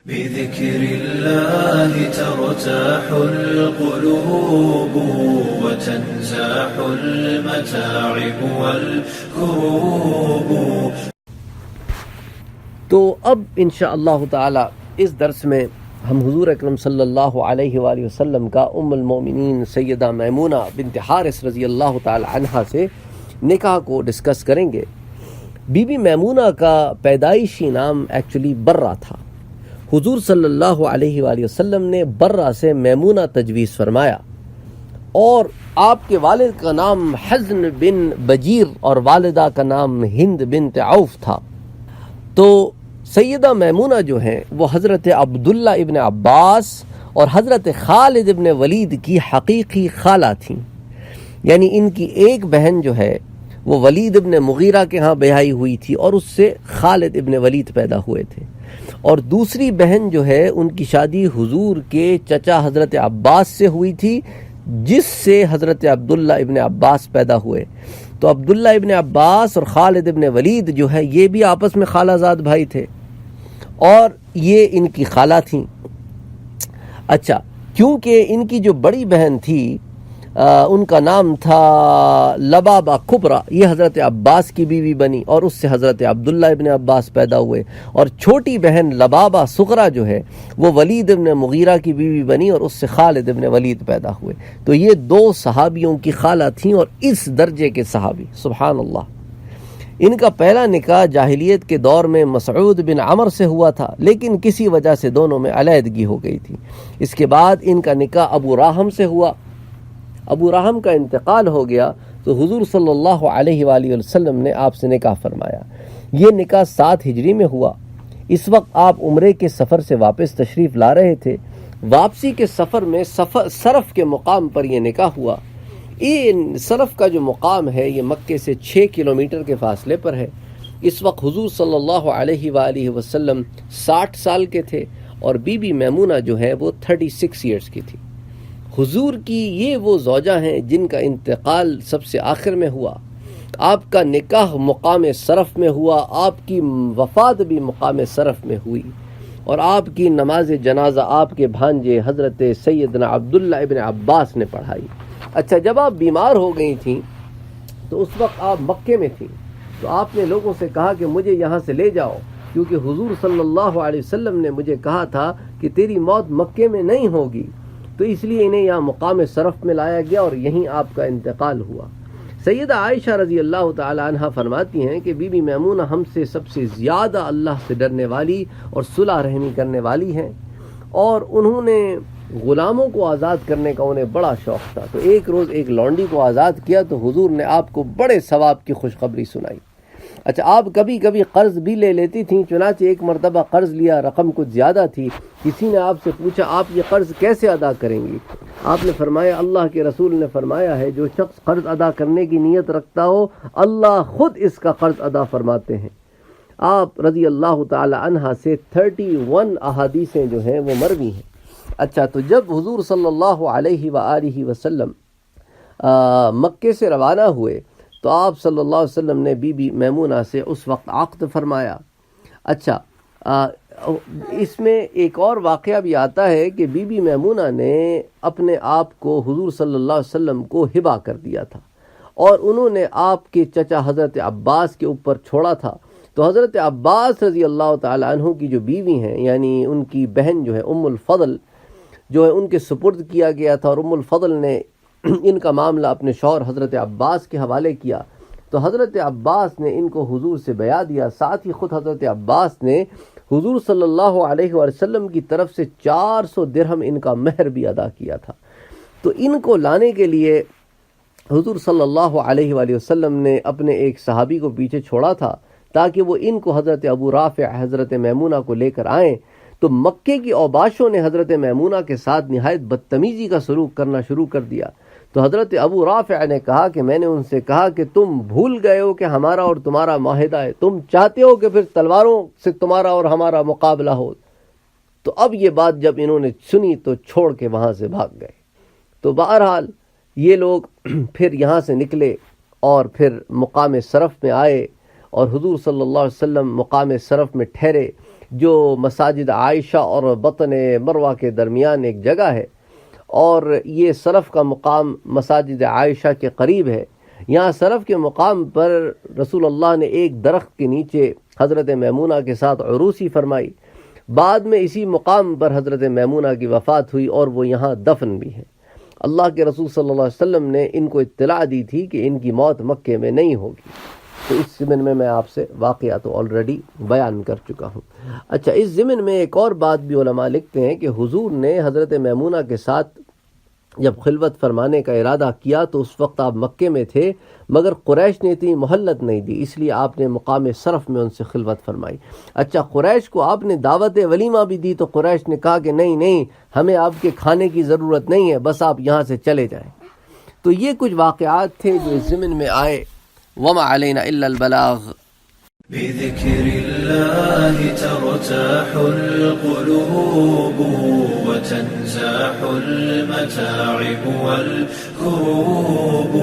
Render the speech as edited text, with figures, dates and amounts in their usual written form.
بذكر الله ترتاح القلوب وتنزاح المتاعب والكروب. تو اب انشاءاللہ تعالی اس درس میں ہم حضور اکرم صلی اللہ علیہ وآلہ وسلم کا ام المومنین سیدہ میمونہ بنت حارث رضی اللہ تعالی عنہا سے نکاح کو ڈسکس کریں گے. بی بی میمونہ کا پیدائشی نام ایکچولی برہ تھا. حضور صلی اللہ علیہ وآلہ وسلم نے برہ سے میمونہ تجویز فرمایا، اور آپ کے والد کا نام حزن بن بجیر اور والدہ کا نام ہند بنت عوف تھا. تو سیدہ میمونہ جو ہیں وہ حضرت عبداللہ ابن عباس اور حضرت خالد ابن ولید کی حقیقی خالہ تھیں. یعنی ان کی ایک بہن جو ہے وہ ولید ابن مغیرہ کے ہاں بیاہی ہوئی تھی اور اس سے خالد ابن ولید پیدا ہوئے تھے، اور دوسری بہن جو ہے ان کی شادی حضور کے چچا حضرت عباس سے ہوئی تھی، جس سے حضرت عبداللہ ابن عباس پیدا ہوئے. تو عبداللہ ابن عباس اور خالد ابن ولید جو ہے یہ بھی آپس میں خالہ زاد بھائی تھے، اور یہ ان کی خالہ تھیں. اچھا، کیونکہ ان کی جو بڑی بہن تھی ان کا نام تھا لبابہ کبریٰ، یہ حضرت عباس کی بیوی بنی اور اس سے حضرت عبداللہ ابن عباس پیدا ہوئے. اور چھوٹی بہن لبابہ صغریٰ جو ہے وہ ولید ابن مغیرہ کی بیوی بنی اور اس سے خالد ابن ولید پیدا ہوئے. تو یہ دو صحابیوں کی خالہ تھیں اور اس درجے کے صحابی، سبحان اللہ. ان کا پہلا نکاح جاہلیت کے دور میں مسعود بن عمر سے ہوا تھا، لیکن کسی وجہ سے دونوں میں علیحدگی ہو گئی تھی. اس کے بعد ان کا نکاح ابو راہم سے ہوا. ابو راہم کا انتقال ہو گیا تو حضور صلی اللہ علیہ وآلہ وسلم نے آپ سے نکاح فرمایا. یہ نکاح 7 ہجری میں ہوا. اس وقت آپ عمرے کے سفر سے واپس تشریف لا رہے تھے. واپسی کے سفر میں صرف کے مقام پر یہ نکاح ہوا. یہ صرف کا جو مقام ہے یہ مکے سے 6 کلومیٹر کے فاصلے پر ہے. اس وقت حضور صلی اللہ علیہ وآلہ وسلم 60 سال کے تھے اور بی بی میمونہ جو ہے وہ 36 ایئرز کی تھی. حضور کی یہ وہ زوجہ ہیں جن کا انتقال سب سے آخر میں ہوا. آپ کا نکاح مقام صرف میں ہوا، آپ کی وفات بھی مقام صرف میں ہوئی، اور آپ کی نماز جنازہ آپ کے بھانجے حضرت سیدنا عبداللہ ابن عباس نے پڑھائی. اچھا، جب آپ بیمار ہو گئی تھیں تو اس وقت آپ مکے میں تھیں، تو آپ نے لوگوں سے کہا کہ مجھے یہاں سے لے جاؤ، کیونکہ حضور صلی اللہ علیہ وسلم نے مجھے کہا تھا کہ تیری موت مکے میں نہیں ہوگی. تو اس لیے انہیں یہاں مقام صرف میں لایا گیا اور یہیں آپ کا انتقال ہوا. سیدہ عائشہ رضی اللہ تعالی عنہا فرماتی ہیں کہ بی بی میمونہ ہم سے سب سے زیادہ اللہ سے ڈرنے والی اور صلح رحمی کرنے والی ہیں، اور انہوں نے غلاموں کو آزاد کرنے کا انہیں بڑا شوق تھا. تو ایک روز ایک لونڈی کو آزاد کیا تو حضور نے آپ کو بڑے ثواب کی خوشخبری سنائی. اچھا، آپ کبھی کبھی قرض بھی لے لیتی تھیں، چنانچہ ایک مرتبہ قرض لیا، رقم کچھ زیادہ تھی. کسی نے آپ سے پوچھا آپ یہ قرض کیسے ادا کریں گی؟ آپ نے فرمایا اللہ کے رسول نے فرمایا ہے جو شخص قرض ادا کرنے کی نیت رکھتا ہو اللہ خود اس کا قرض ادا فرماتے ہیں. آپ رضی اللہ تعالی عنہ سے 31 احادیثیں جو ہیں وہ مروی ہیں. اچھا، تو جب حضور صلی اللہ علیہ وآلہ وسلم مکے سے روانہ ہوئے تو آپ صلی اللہ علیہ وسلم نے بی بی میمونہ سے اس وقت عقد فرمایا. اچھا، اس میں ایک اور واقعہ بھی آتا ہے کہ بی بی میمونہ نے اپنے آپ کو حضور صلی اللہ علیہ وسلم کو ہبہ کر دیا تھا، اور انہوں نے آپ کے چچا حضرت عباس کے اوپر چھوڑا تھا. تو حضرت عباس رضی اللہ تعالی عنہ کی جو بیوی ہیں، یعنی ان کی بہن جو ہے ام الفضل جو ہے ان کے سپرد کیا گیا تھا، اور ام الفضل نے ان کا معاملہ اپنے شوہر حضرت عباس کے حوالے کیا. تو حضرت عباس نے ان کو حضور سے بیعہ دیا. ساتھ ہی خود حضرت عباس نے حضور صلی اللہ علیہ وسلم کی طرف سے 400 درہم ان کا مہر بھی ادا کیا تھا. تو ان کو لانے کے لیے حضور صلی اللہ علیہ وآلہ وسلم نے اپنے ایک صحابی کو پیچھے چھوڑا تھا تاکہ وہ ان کو حضرت ابو رافع حضرت میمونہ کو لے کر آئیں. تو مکے کی اوباشوں نے حضرت میمونہ کے ساتھ نہایت بدتمیزی کا سلوک کرنا شروع کر دیا. تو حضرت ابو رافع نے کہا کہ میں نے ان سے کہا کہ تم بھول گئے ہو کہ ہمارا اور تمہارا معاہدہ ہے، تم چاہتے ہو کہ پھر تلواروں سے تمہارا اور ہمارا مقابلہ ہو. تو اب یہ بات جب انہوں نے سنی تو چھوڑ کے وہاں سے بھاگ گئے. تو بہرحال یہ لوگ پھر یہاں سے نکلے اور پھر مقام صرف میں آئے، اور حضور صلی اللہ علیہ وسلم مقام صرف میں ٹھہرے. جو مساجد عائشہ اور بطن مروہ کے درمیان ایک جگہ ہے، اور یہ صرف کا مقام مساجد عائشہ کے قریب ہے۔ یہاں صرف کے مقام پر رسول اللہ نے ایک درخت کے نیچے حضرت میمونہ کے ساتھ عروسی فرمائی۔ بعد میں اسی مقام پر حضرت میمونہ کی وفات ہوئی اور وہ یہاں دفن بھی ہیں۔ اللہ کے رسول صلی اللہ علیہ وسلم نے ان کو اطلاع دی تھی کہ ان کی موت مکے میں نہیں ہوگی۔ تو اس ضمن میں آپ سے واقعہ تو آلریڈی بیان کر چکا ہوں۔ اچھا، اس ضمن میں ایک اور بات بھی علماء لکھتے ہیں کہ حضور نے حضرت میمونہ کے ساتھ جب خلوت فرمانے کا ارادہ کیا تو اس وقت آپ مکے میں تھے، مگر قریش نے اتنی مہلت نہیں دی، اس لیے آپ نے مقام صرف میں ان سے خلوت فرمائی۔ اچھا، قریش کو آپ نے دعوت ولیمہ بھی دی تو قریش نے کہا کہ نہیں، ہمیں آپ کے کھانے کی ضرورت نہیں ہے، بس آپ یہاں سے چلے جائیں۔ تو یہ کچھ واقعات تھے جو اس ضمن میں آئے۔ وما علینا الا البلاغ۔ بذكر الله ترتاح القلوب وتنزاح المتاعب والكروب